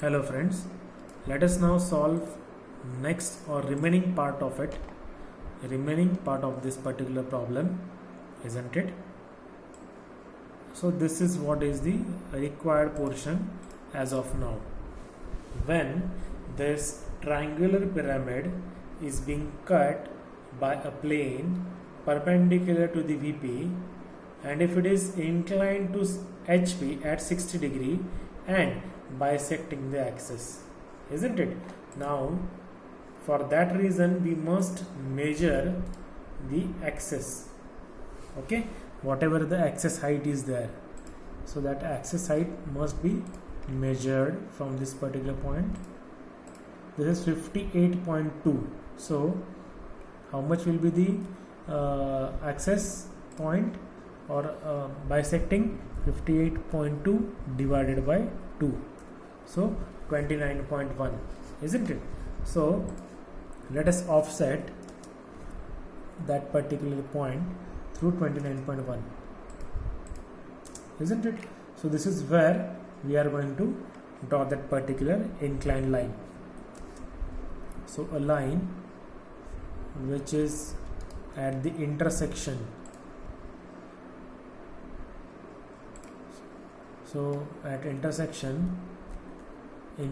Hello friends, let us now solve next or remaining part of this particular problem, isn't it? So this is what is the required portion as of now. When this triangular pyramid is being cut by a plane perpendicular to the VP, and if it is inclined to HP at 60 degree and bisecting the axis, isn't it? Now for that reason we must measure the axis, okay, whatever the axis height is there. So that axis height must be measured from this particular point. This is 58.2. so how much will be the axis point or bisecting? 58.2 divided by 2, so 29.1, isn't it? So let us offset that particular point through 29.1, isn't it? So this is where we are going to draw that particular inclined line. So a line which is at the intersection, so at intersection let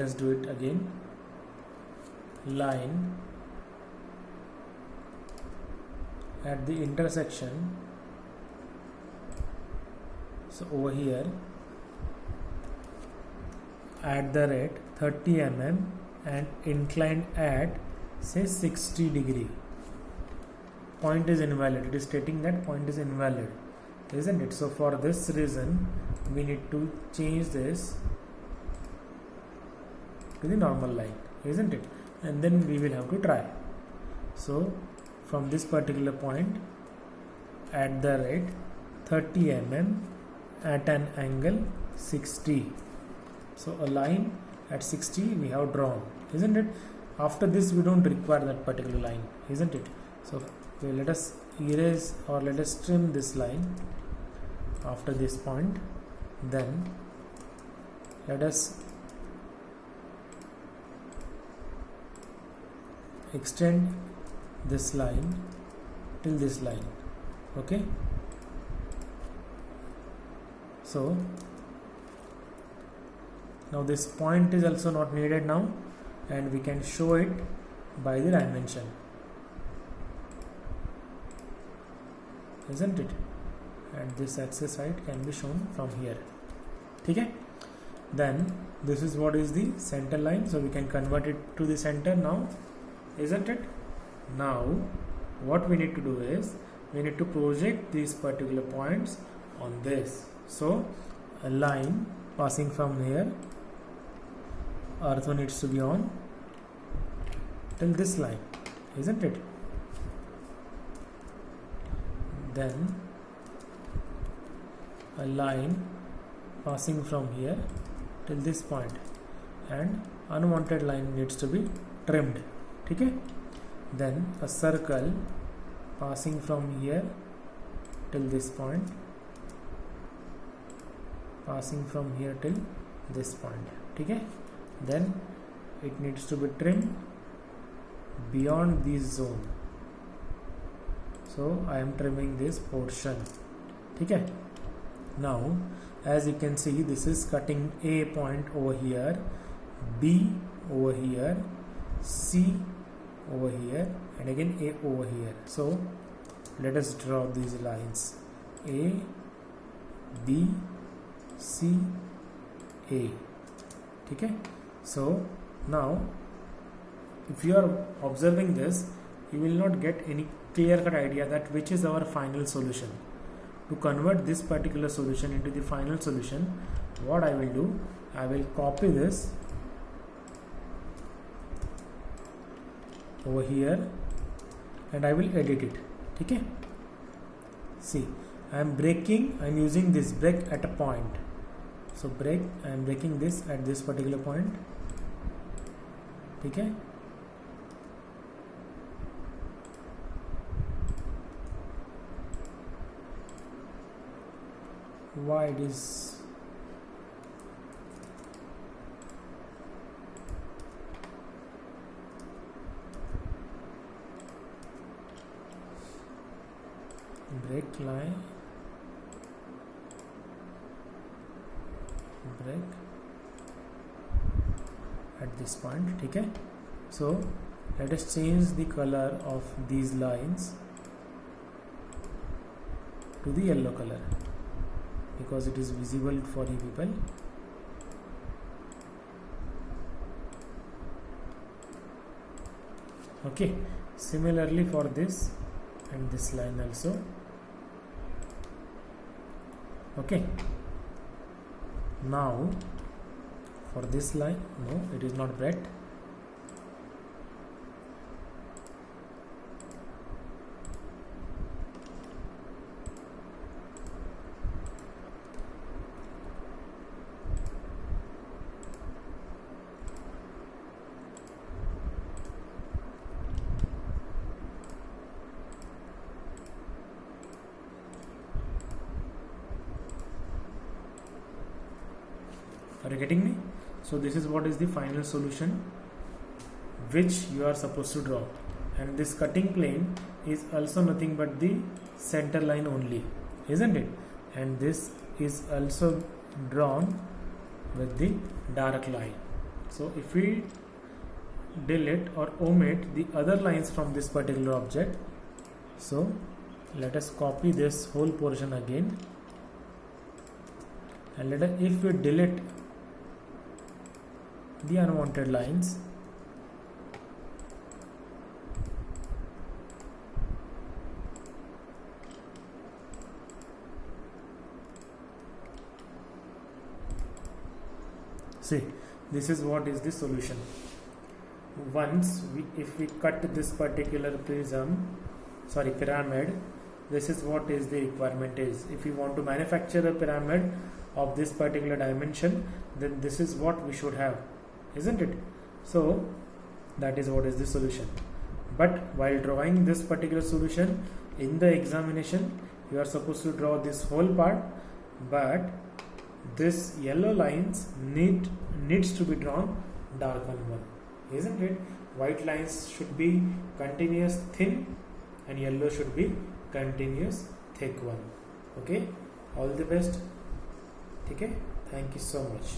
us do it again. Line at the intersection, so over here at the rate 30 mm and inclined at say 60 degree. Point is invalid. It is stating that point is invalid, isn't it? So for this reason we need to change this to the normal line, isn't it? And then we will have to try. So from this particular point at the rate 30 mm at an angle 60, so a line at 60 we have drawn, isn't it? After this we don't require that particular line, isn't it? So let us erase or let us trim this line after this point. Then let us extend this line till this line, okay? So now this point is also not needed now, and we can show it by the dimension, isn't it? And this axis height can be shown from here, okay? Then this is what is the center line, so we can convert it to the center now, isn't it? Now what we need to do is we need to project these particular points on this. So a line passing from here, ortho needs to be on till this line, isn't it? Then a line passing from here till this point, and unwanted line needs to be trimmed, okay? Then a circle passing from here till this point, passing from here till this point, okay? Then it needs to be trimmed beyond this zone, so I am trimming this portion, okay? Now as you can see, this is cutting A point over here, B over here, C over here, and again A over here. So let us draw these lines: A, B, C, A, okay? So now if you are observing this, you will not get any clear-cut idea that which is our final solution. To convert this particular solution into the final solution, what I will do, I will copy this over here and I will edit it, okay? See, I am using this break at a point. So I am breaking this at this particular point, okay? why it is break line, break at this point. ठीक है, so let us change the color of these lines to the yellow color because it is visible for you people. Okay, similarly for this and this line also. Okay, now for this line, no, it is not red. Are you getting me? So this is what is the final solution which you are supposed to draw, and this cutting plane is also nothing but the center line only, isn't it? And this is also drawn with the dark line. So if we delete or omit the other lines from this particular object, so let us copy this whole portion again, and let us, if we delete the unwanted lines, see, this is what is the solution. Once if we cut this particular pyramid, this is what is the requirement is. If we want to manufacture a pyramid of this particular dimension, then this is what we should have, isn't it? So that is what is the solution. But while drawing this particular solution in the examination, you are supposed to draw this whole part, but this yellow lines needs to be drawn darken one, isn't it? White lines should be continuous thin and yellow should be continuous thick one. Okay, all the best. Okay, thank you so much.